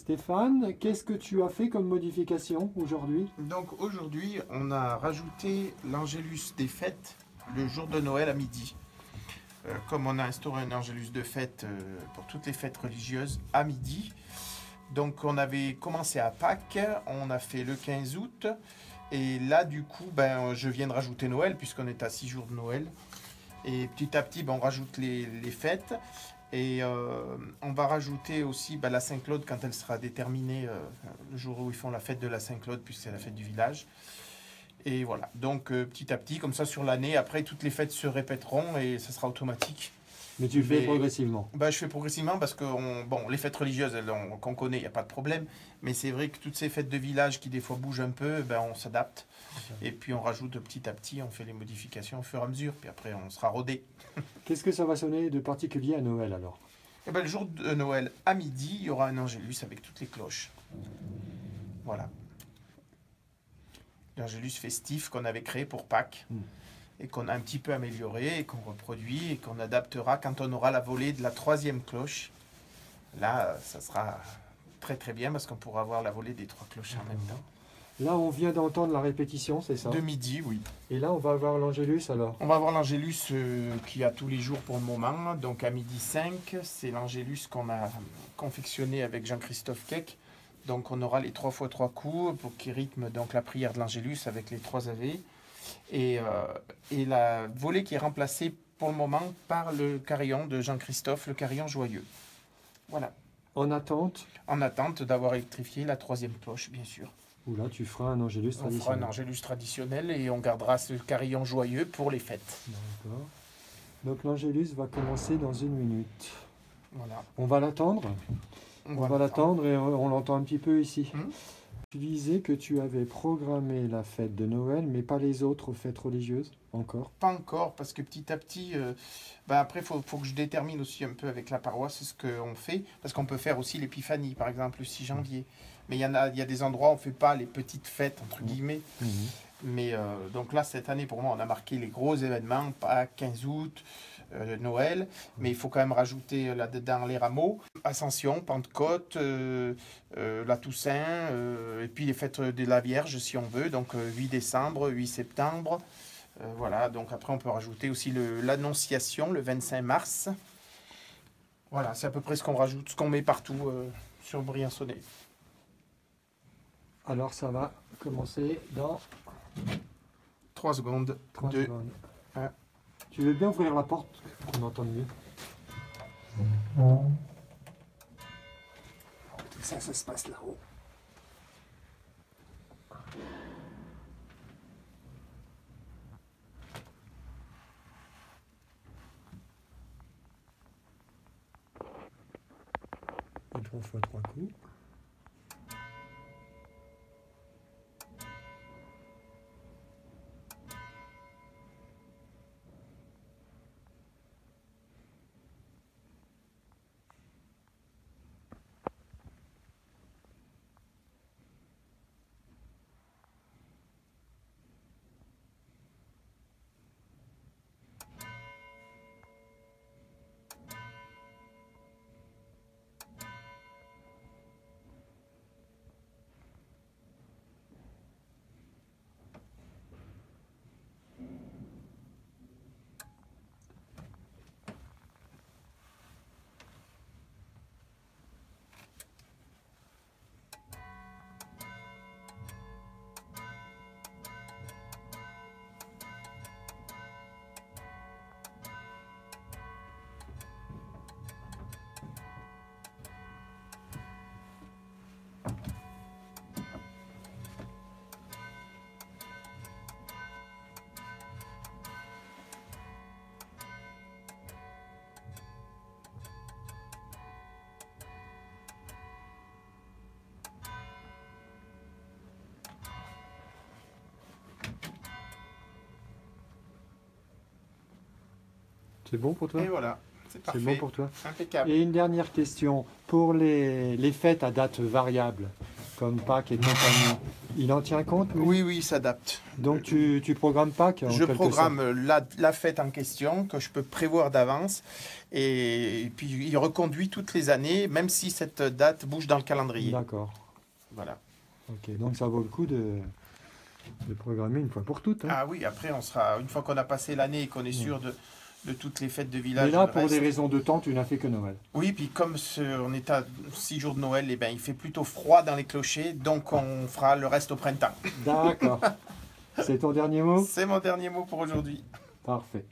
Stéphane, qu'est-ce que tu as fait comme modification aujourd'hui? Donc aujourd'hui, on a rajouté l'Angélus des fêtes le jour de Noël à midi. Comme on a instauré un Angélus de fête pour toutes les fêtes religieuses à midi. Donc on avait commencé à Pâques, on a fait le 15 août. Et là du coup, je viens de rajouter Noël puisqu'on est à 6 jours de Noël. Et petit à petit, on rajoute les fêtes. Et on va rajouter aussi la Saint-Claude quand elle sera déterminée, le jour où ils font la fête de la Saint-Claude, puisque c'est la fête du village. Et voilà, donc petit à petit, comme ça sur l'année, après toutes les fêtes se répéteront et ça sera automatique. Mais tu fais progressivement. Je fais progressivement parce que les fêtes religieuses qu'on connaît, il n'y a pas de problème. Mais c'est vrai que toutes ces fêtes de village qui des fois bougent un peu, on s'adapte. Et puis on rajoute petit à petit, on fait les modifications au fur et à mesure. Puis après, on sera rodé. Qu'est-ce que ça va sonner de particulier à Noël alors? Le jour de Noël, à midi, il y aura un Angélus avec toutes les cloches. Voilà. L'Angélus festif qu'on avait créé pour Pâques. Et qu'on a un petit peu amélioré et qu'on reproduit et qu'on adaptera quand on aura la volée de la 3e cloche. Là, ça sera très très bien parce qu'on pourra avoir la volée des 3 cloches en même temps. Là, on vient d'entendre la répétition, c'est ça? De midi, oui. Et là, on va avoir l'Angélus alors? On va avoir l'Angélus qui a tous les jours pour le moment. Donc à midi 5, c'est l'Angélus qu'on a confectionné avec Jean-Christophe Keck. Donc on aura les 3 x 3 coups pour qu'il rythme donc la prière de l'Angélus avec les 3 Ave. Et la volée qui est remplacée pour le moment par le carillon de Jean-Christophe, le carillon joyeux. Voilà. En attente? En attente d'avoir électrifié la 3e cloche, bien sûr. Ou là, tu feras un Angélus traditionnel. On fera un Angélus traditionnel et on gardera ce carillon joyeux pour les fêtes. D'accord. Donc l'Angélus va commencer dans 1 minute. Voilà. On va l'attendre? On va l'attendre et on l'entend un petit peu ici. Tu disais que tu avais programmé la fête de Noël, mais pas les autres fêtes religieuses encore? Pas encore, parce que petit à petit, après, il faut que je détermine aussi un peu avec la paroisse ce qu'on fait, parce qu'on peut faire aussi l'épiphanie, par exemple, le 6 janvier. Mais il y a des endroits où on ne fait pas les petites fêtes, entre guillemets. Mais donc là, cette année, pour moi, on a marqué les gros événements, pas 15 août, Noël, mais il faut quand même rajouter là-dedans les rameaux, Ascension, Pentecôte, la Toussaint, et puis les fêtes de la Vierge, si on veut, donc 8 décembre, 8 septembre. Voilà, donc après, on peut rajouter aussi l'Annonciation, le 25 mars. Voilà, c'est à peu près ce qu'on rajoute, ce qu'on met partout sur Briançonnet. Alors ça va commencer dans 3 secondes. 3 2, secondes. 1. Tu veux bien ouvrir la porte pour qu'on entende mieux? Ça se passe là-haut. Et 3 fois 3 coups. C'est bon pour toi? Et voilà, c'est parfait. C'est bon pour toi? Impeccable. Et une dernière question. Pour les fêtes à date variable, comme Pâques et compagnie, il en tient compte? Lui Oui, oui, il s'adapte. Donc tu programmes Pâques en Je quelque programme sorte. la fête en question que je peux prévoir d'avance et puis il reconduit toutes les années, même si cette date bouge dans le calendrier. D'accord. Voilà. Ok, donc ça vaut le coup de programmer une fois pour toutes. Hein. Ah oui, après on sera, une fois qu'on a passé l'année et qu'on est sûr de toutes les fêtes de village. Mais là, le pour des reste. raisons de temps, tu n'as fait que Noël. Oui, puis comme on est à 6 jours de Noël, eh ben, il fait plutôt froid dans les clochers, donc on fera le reste au printemps. D'accord. C'est ton dernier mot? C'est mon dernier mot pour aujourd'hui. Parfait.